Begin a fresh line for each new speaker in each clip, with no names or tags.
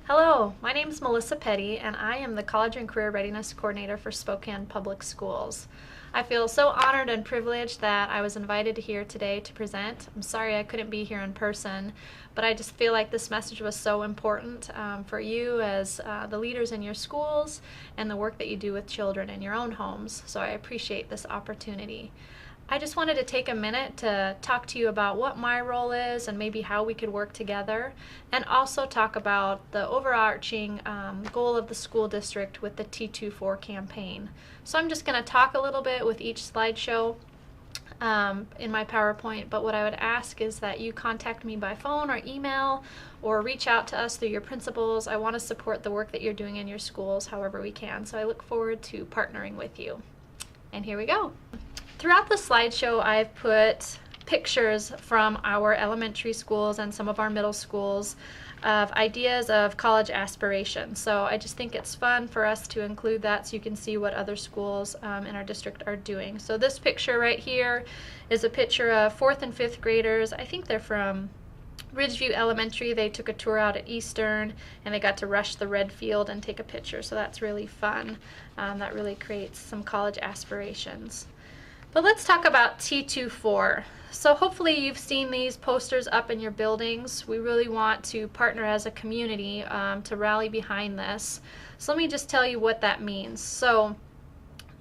Hello, my name is Melissa Pettey, and I am the College and Career Readiness Coordinator for Spokane Public Schools. I feel so honored and privileged that I was invited here today to present. I'm sorry I couldn't be here in person, but I just feel like this message was so important for you as the leaders in your schools and the work that you do with children in your own homes, so I appreciate this opportunity. I just wanted to take a minute to talk to you about what my role is and maybe how we could work together, and also talk about the overarching goal of the school district with the T24 campaign. So I'm just going to talk a little bit with each slideshow in my PowerPoint, but what I would ask is that you contact me by phone or email or reach out to us through your principals. I want to support the work that you're doing in your schools however we can, so I look forward to partnering with you. And here we go. Throughout the slideshow, I've put pictures from our elementary schools and some of our middle schools of ideas of college aspirations. So I just think it's fun for us to include that so you can see what other schools in our district are doing. So this picture right here is a picture of 4th and 5th graders. I think they're from Ridgeview Elementary. They took a tour out at Eastern and they got to rush the red field and take a picture. So that's really fun. That really creates some college aspirations. But let's talk about T24. So hopefully you've seen these posters up in your buildings. We really want to partner as a community to rally behind this. So let me just tell you what that means. So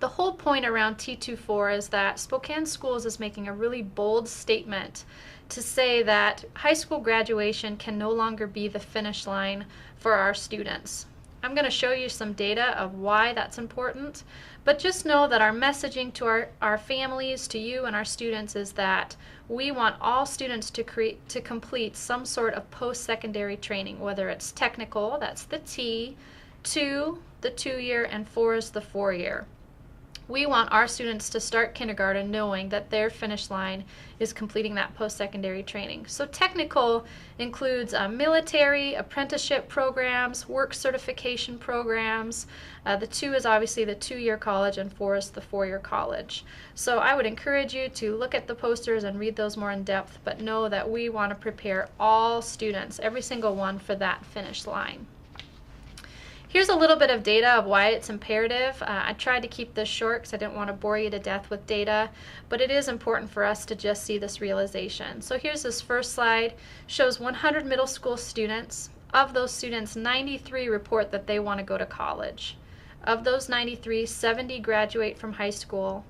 the whole point around T24 is that Spokane Schools is making a really bold statement to say that high school graduation can no longer be the finish line for our students. I'm going to show you some data of why that's important, but just know that our messaging to our families, to you and our students, is that we want all students to complete some sort of post-secondary training, whether it's technical, that's the T, 2, the 2-year, and 4 is the 4-year. We want our students to start kindergarten knowing that their finish line is completing that post-secondary training. So technical includes military, apprenticeship programs, work certification programs. The 2 is obviously the 2-year college, and 4 is the 4-year college. So I would encourage you to look at the posters and read those more in depth, but know that we want to prepare all students, every single one, for that finish line. Here's a little bit of data of why it's imperative. I tried to keep this short because I didn't want to bore you to death with data, but it is important for us to just see this realization. So here's this first slide, shows 100 middle school students. Of those students, 93 report that they want to go to college. Of those 93, 70 graduate from high school,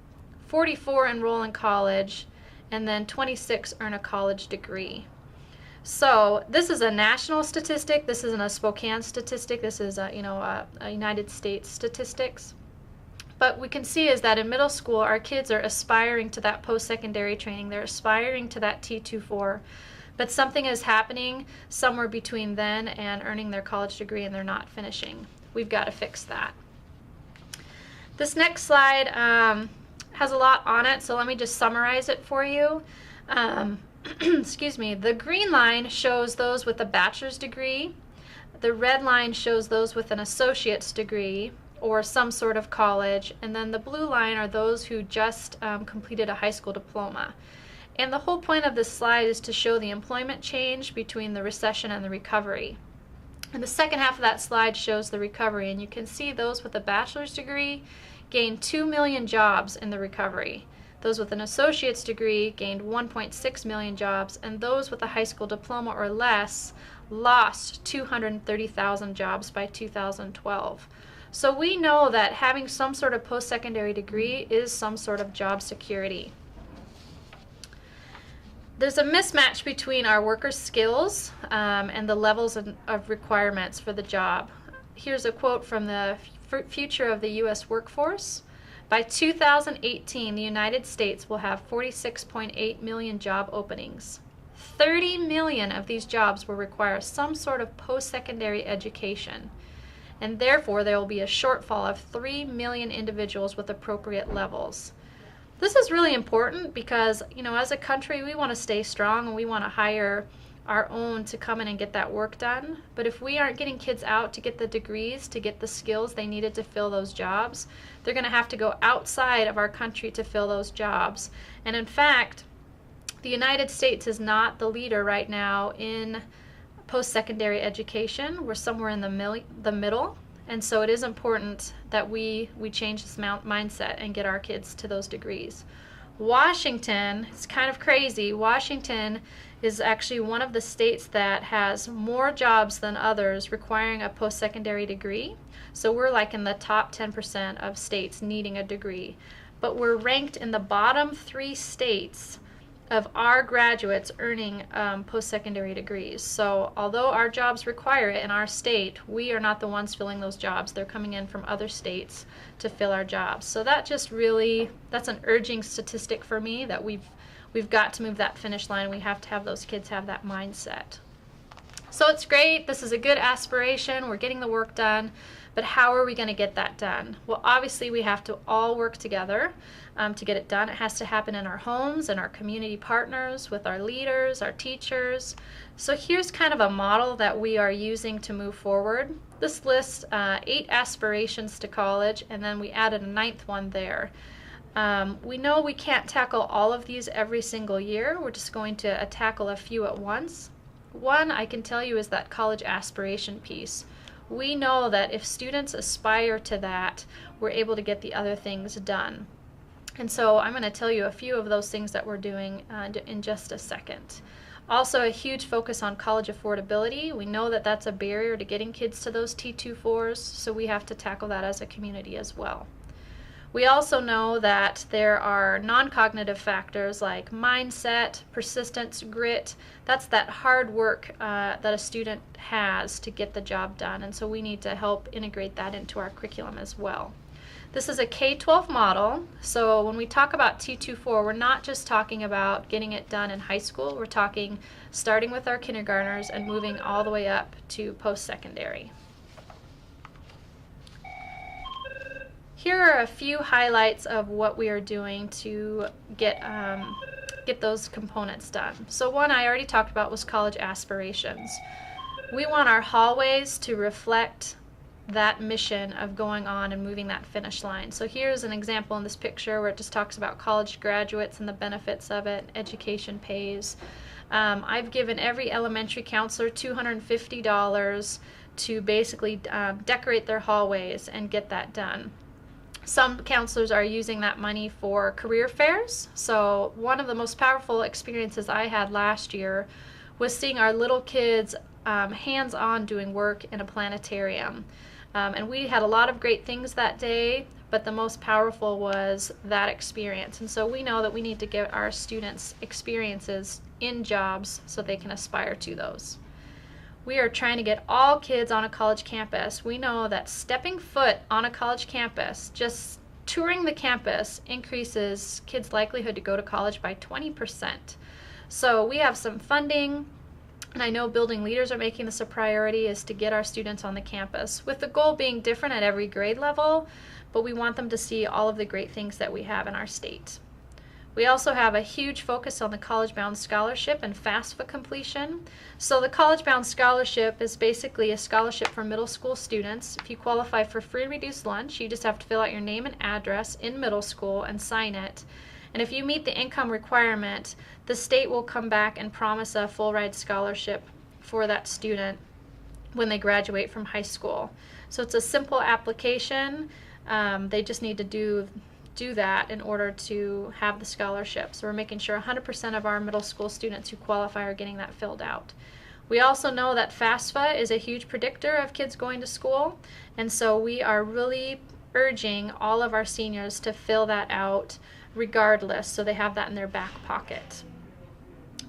44 enroll in college, and then 26 earn a college degree. So this is a national statistic. This isn't a Spokane statistic. This is a United States statistics. But we can see is that in middle school, our kids are aspiring to that post-secondary training. They're aspiring to that T24. But something is happening somewhere between then and earning their college degree, and they're not finishing. We've got to fix that. This next slide has a lot on it, so let me just summarize it for you. Excuse me, the green line shows those with a bachelor's degree. The red line shows those with an associate's degree or some sort of college. And then the blue line are those who just completed a high school diploma. And the whole point of this slide is to show the employment change between the recession and the recovery. And the second half of that slide shows the recovery. And you can see those with a bachelor's degree gained 2 million jobs in the recovery. Those with an associate's degree gained 1.6 million jobs, and those with a high school diploma or less lost 230,000 jobs by 2012. So we know that having some sort of post-secondary degree is some sort of job security. There's a mismatch between our workers' skills and the levels of requirements for the job. Here's a quote from the Future of the U.S. Workforce. By 2018, the United States will have 46.8 million job openings. 30 million of these jobs will require some sort of post-secondary education, and therefore there will be a shortfall of 3 million individuals with appropriate levels. This is really important because, as a country, we want to stay strong and we want to hire our own to come in and get that work done. But if we aren't getting kids out to get the degrees, to get the skills they needed to fill those jobs, they're going to have to go outside of our country to fill those jobs. And in fact, the United States is not the leader right now in post-secondary education. We're somewhere in the middle, and so it is important that we change this mindset and get our kids to those degrees. Washington, it's kind of crazy. Washington is actually one of the states that has more jobs than others requiring a post-secondary degree. So we're like in the top 10% of states needing a degree. But we're ranked in the bottom 3 states of our graduates earning post-secondary degrees. So although our jobs require it in our state, we are not the ones filling those jobs. They're coming in from other states to fill our jobs. So that just really, that's an urging statistic for me that we've got to move that finish line. We have to have those kids have that mindset. So it's great. This is a good aspiration. We're getting the work done. But how are we going to get that done? Well, obviously we have to all work together to get it done. It has to happen in our homes and our community partners, with our leaders, our teachers. So here's kind of a model that we are using to move forward. This lists 8 aspirations to college, and then we added a 9th one there. We know we can't tackle all of these every single year. We're just going to tackle a few at once. One I can tell you is that college aspiration piece. We know that if students aspire to that, we're able to get the other things done. And so I'm going to tell you a few of those things that we're doing in just a second. Also, a huge focus on college affordability. We know that that's a barrier to getting kids to those T24s, so we have to tackle that as a community as well. We also know that there are non-cognitive factors like mindset, persistence, grit. That's that hard work that a student has to get the job done, and so we need to help integrate that into our curriculum as well. This is a K-12 model, so when we talk about T24, we're not just talking about getting it done in high school. We're talking starting with our kindergartners and moving all the way up to post-secondary. Here are a few highlights of what we are doing to get those components done. So one I already talked about was college aspirations. We want our hallways to reflect that mission of going on and moving that finish line. So here's an example in this picture where it just talks about college graduates and the benefits of it. Education pays. I've given every elementary counselor $250 to basically decorate their hallways and get that done. Some counselors are using that money for career fairs. So one of the most powerful experiences I had last year was seeing our little kids hands-on doing work in a planetarium. And we had a lot of great things that day, but the most powerful was that experience. And so we know that we need to get our students experiences in jobs so they can aspire to those. We are trying to get all kids on a college campus. We know that stepping foot on a college campus, just touring the campus, increases kids' likelihood to go to college by 20%. So we have some funding, and I know building leaders are making this a priority, is to get our students on the campus, with the goal being different at every grade level, but we want them to see all of the great things that we have in our state. We also have a huge focus on the College Bound Scholarship and FAFSA completion. So the College Bound Scholarship is basically a scholarship for middle school students. If you qualify for free reduced lunch, you just have to fill out your name and address in middle school and sign it. And if you meet the income requirement, the state will come back and promise a full ride scholarship for that student when they graduate from high school. So it's a simple application. They just need to do that in order to have the scholarship. So we're making sure 100% of our middle school students who qualify are getting that filled out. We also know that FAFSA is a huge predictor of kids going to school, and so we are really urging all of our seniors to fill that out regardless, so they have that in their back pocket.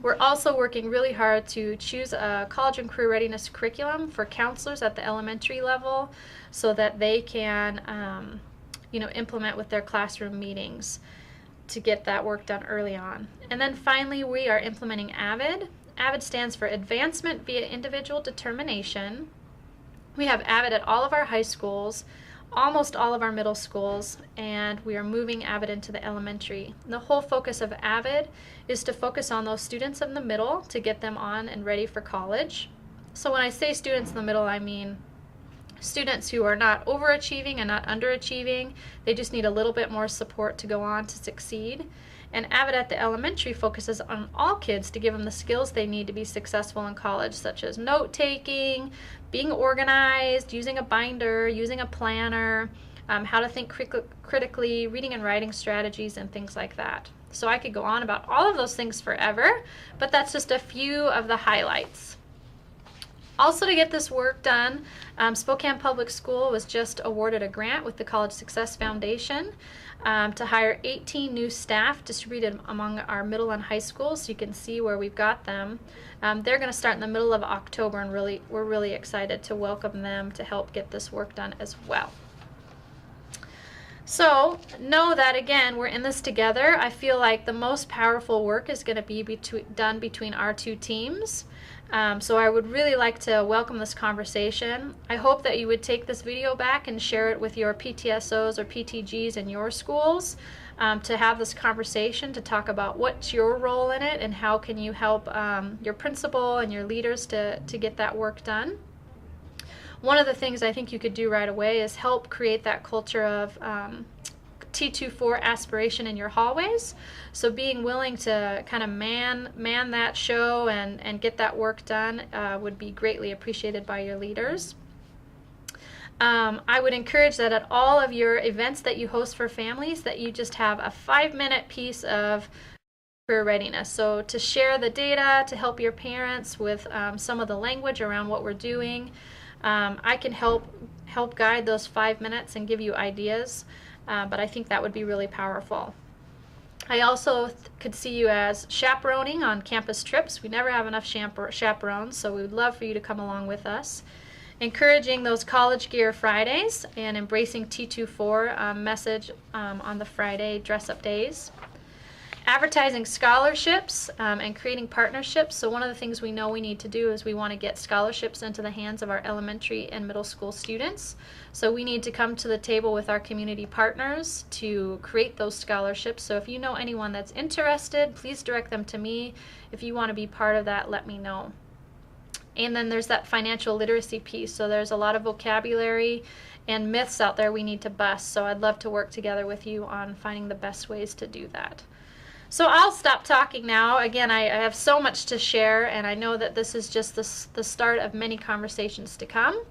We're also working really hard to choose a college and career readiness curriculum for counselors at the elementary level so that they can implement with their classroom meetings to get that work done early on. And then finally, we are implementing AVID. AVID stands for Advancement via Individual Determination. We have AVID at all of our high schools, almost all of our middle schools, and we are moving AVID into the elementary. And the whole focus of AVID is to focus on those students in the middle to get them on and ready for college. So when I say students in the middle, I mean students who are not overachieving and not underachieving. They just need a little bit more support to go on to succeed. And Avid at the Elementary focuses on all kids to give them the skills they need to be successful in college, such as note-taking, being organized, using a binder, using a planner, how to think critically, reading and writing strategies, and things like that. So I could go on about all of those things forever, but that's just a few of the highlights. Also, to get this work done, Spokane Public School was just awarded a grant with the College Success Foundation to hire 18 new staff distributed among our middle and high schools, so you can see where we've got them. They're going to start in the middle of October, and we're really excited to welcome them to help get this work done as well. So know that, again, we're in this together. I feel like the most powerful work is going to be done between our two teams. So I would really like to welcome this conversation. I hope that you would take this video back and share it with your PTSOs or PTGs in your schools to have this conversation, to talk about what's your role in it and how can you help your principal and your leaders to get that work done. One of the things I think you could do right away is help create that culture of T24 aspiration in your hallways. So being willing to kind of man that show and get that work done would be greatly appreciated by your leaders. I would encourage that at all of your events that you host for families, that you just have a 5-minute piece of career readiness. So to share the data, to help your parents with some of the language around what we're doing. I can help guide those 5 minutes and give you ideas, but I think that would be really powerful. I also could see you as chaperoning on campus trips. We never have enough chaperones, so we would love for you to come along with us. Encouraging those College Gear Fridays and embracing T24 message on the Friday dress-up days. Advertising scholarships and creating partnerships. So one of the things we know we need to do is we want to get scholarships into the hands of our elementary and middle school students. So we need to come to the table with our community partners to create those scholarships. So if you know anyone that's interested, please direct them to me. If you want to be part of that, let me know. And then there's that financial literacy piece. So there's a lot of vocabulary and myths out there we need to bust. So I'd love to work together with you on finding the best ways to do that. So I'll stop talking now. Again, I have so much to share, and I know that this is just the start of many conversations to come.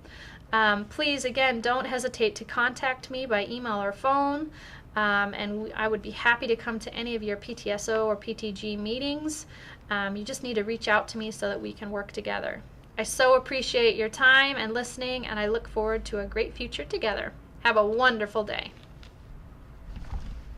Please, again, don't hesitate to contact me by email or phone, and I would be happy to come to any of your PTSO or PTG meetings. You just need to reach out to me so that we can work together. I so appreciate your time and listening, and I look forward to a great future together. Have a wonderful day.